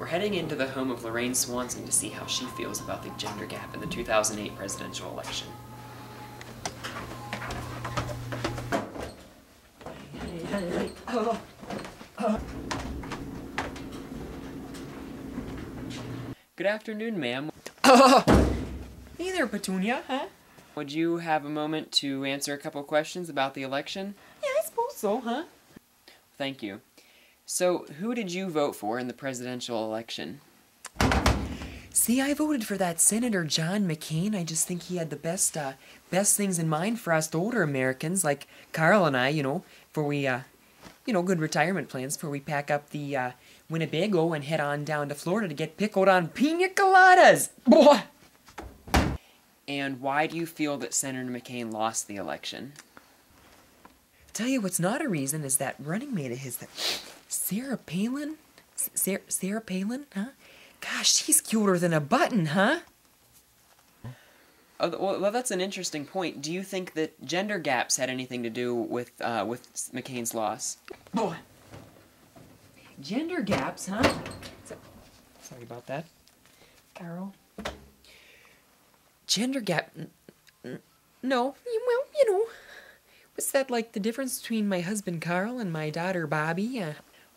We're heading into the home of Lorraine Swanson to see how she feels about the gender gap in the 2008 presidential election. Good afternoon, ma'am. Hey there, Petunia, huh? Would you have a moment to answer a couple questions about the election? Yeah, I suppose so, huh? Thank you. So, who did you vote for in the presidential election? See, I voted for that Senator John McCain. I just think he had the best things in mind for us older Americans, like Carl and I, for we, good retirement plans for we pack up the, Winnebago and head on down to Florida to get pickled on pina coladas. Boy! And why do you feel that Senator McCain lost the election? Tell you what's not a reason is that running mate of his, that Sarah Palin? Sarah Palin, huh? Gosh, she's cuter than a button, huh? Oh, well, that's an interesting point. Do you think that gender gaps had anything to do with McCain's loss? Boy. Gender gaps, huh? Sorry about that, Carol. Gender gap? No. Well, what's that like the difference between my husband Carl and my daughter Bobby?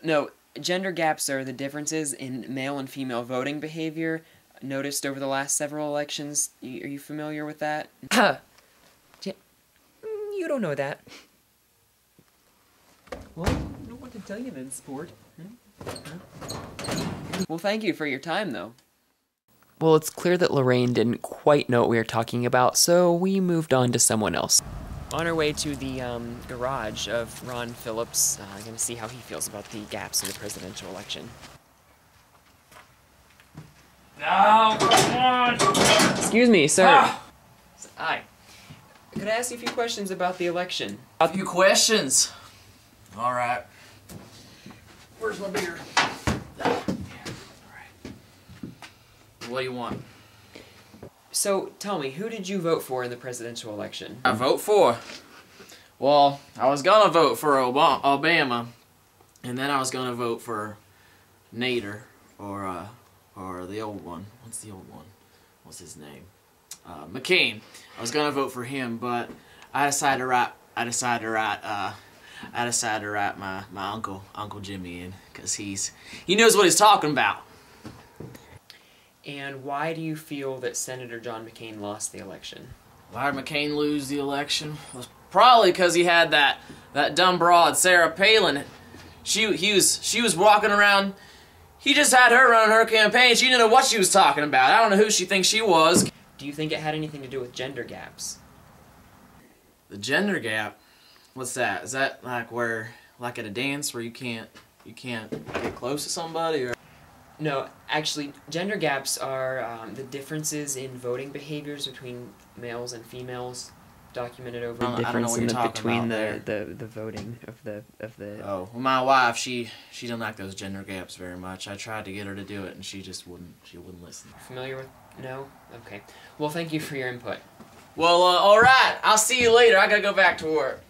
No, gender gaps are the differences in male and female voting behavior noticed over the last several elections. Are you familiar with that? You don't know that. Well, I don't know what to tell you then, sport. Well, thank you for your time, though. Well, it's clear that Lorraine didn't quite know what we were talking about, so we moved on to someone else. On our way to the garage of Ron Phillips, I'm going to see how he feels about the gaps in the presidential election. No, come on! Excuse me, sir. Ah! Hi. Could I ask you a few questions about the election? A few questions. All right. Where's my beer? All right. What do you want? So, tell me, who did you vote for in the presidential election? I vote for? Well, I was gonna vote for Obama, and then I was gonna vote for Nader, or the old one. What's the old one? What's his name? McCain. I was gonna vote for him, but I decided to write my Uncle Jimmy in, cause he knows what he's talking about. And why do you feel that Senator John McCain lost the election? Why did McCain lose the election? It was probably because he had that dumb broad Sarah Palin. She was walking around. He just had her running her campaign. She didn't know what she was talking about. I don't know who she thinks she was. Do you think it had anything to do with gender gaps? The gender gap? What's that? Is that like at a dance where you can't get close to somebody, or? No, actually, gender gaps are the differences in voting behaviors between males and females, documented over I don't know what you're talking between about the voting of the. Oh, well, my wife, she didn't like those gender gaps very much. I tried to get her to do it, and she just wouldn't listen. Familiar with? No? Okay. Well, thank you for your input. Well, all right. I'll see you later. I gotta go back to work.